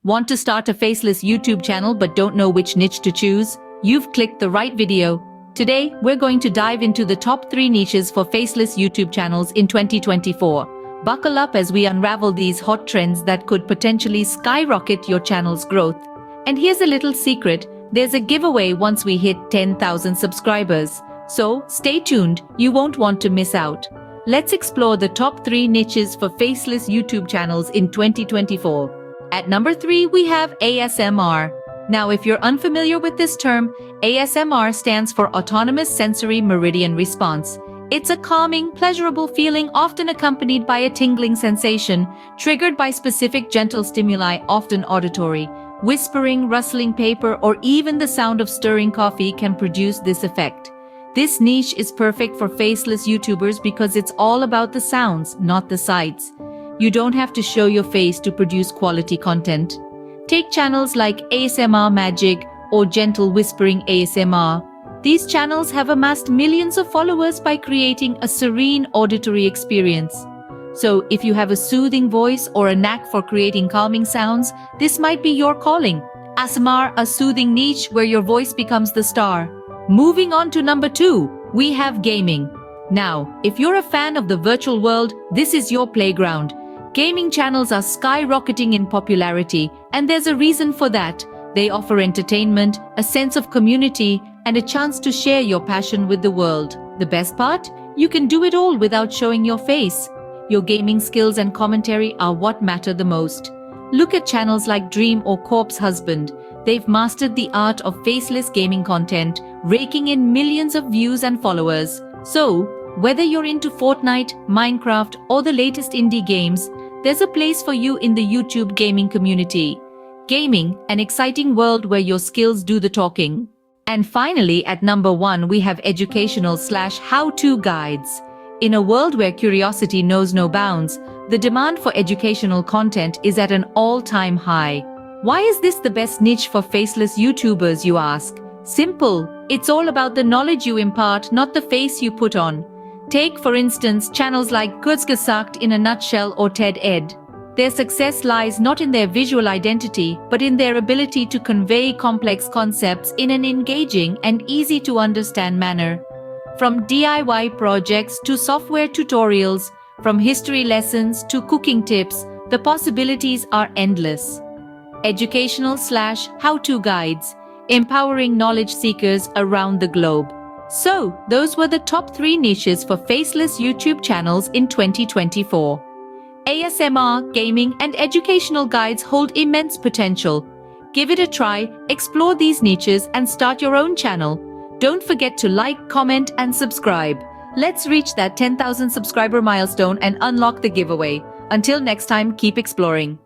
Want to start a faceless YouTube channel but don't know which niche to choose? You've clicked the right video. Today, we're going to dive into the top 3 niches for faceless YouTube channels in 2024. Buckle up as we unravel these hot trends that could potentially skyrocket your channel's growth. And here's a little secret, there's a giveaway once we hit 10,000 subscribers. So, stay tuned, you won't want to miss out. Let's explore the top 3 niches for faceless YouTube channels in 2024. At number 3, we have ASMR. Now, if you're unfamiliar with this term, ASMR stands for Autonomous Sensory Meridian Response. It's a calming, pleasurable feeling often accompanied by a tingling sensation, triggered by specific gentle stimuli, often auditory. Whispering, rustling paper, or even the sound of stirring coffee can produce this effect. This niche is perfect for faceless YouTubers because it's all about the sounds, not the sights. You don't have to show your face to produce quality content. Take channels like ASMR Magic or Gentle Whispering ASMR. These channels have amassed millions of followers by creating a serene auditory experience. So if you have a soothing voice or a knack for creating calming sounds, this might be your calling. ASMR, a soothing niche where your voice becomes the star. Moving on to number 2, we have gaming. Now, if you're a fan of the virtual world, this is your playground. Gaming channels are skyrocketing in popularity, and there's a reason for that. They offer entertainment, a sense of community, and a chance to share your passion with the world. The best part? You can do it all without showing your face. Your gaming skills and commentary are what matter the most. Look at channels like Dream or Corpse Husband. They've mastered the art of faceless gaming content, raking in millions of views and followers. So, whether you're into Fortnite, Minecraft, or the latest indie games, there's a place for you in the YouTube gaming community. Gaming, an exciting world where your skills do the talking. And finally, at number 1, we have educational/how-to guides. In a world where curiosity knows no bounds, the demand for educational content is at an all-time high. Why is this the best niche for faceless YouTubers, you ask? Simple. It's all about the knowledge you impart, not the face you put on. Take, for instance, channels like Kurzgesagt in a Nutshell or TED Ed. Their success lies not in their visual identity, but in their ability to convey complex concepts in an engaging and easy-to-understand manner. From DIY projects to software tutorials, from history lessons to cooking tips, the possibilities are endless. Educational/how-to guides, empowering knowledge seekers around the globe. So, those were the top 3 niches for faceless YouTube channels in 2024. ASMR, gaming, and educational guides hold immense potential. Give it a try, explore these niches, and start your own channel. Don't forget to like, comment, and subscribe. Let's reach that 10,000 subscriber milestone and unlock the giveaway. Until next time, keep exploring.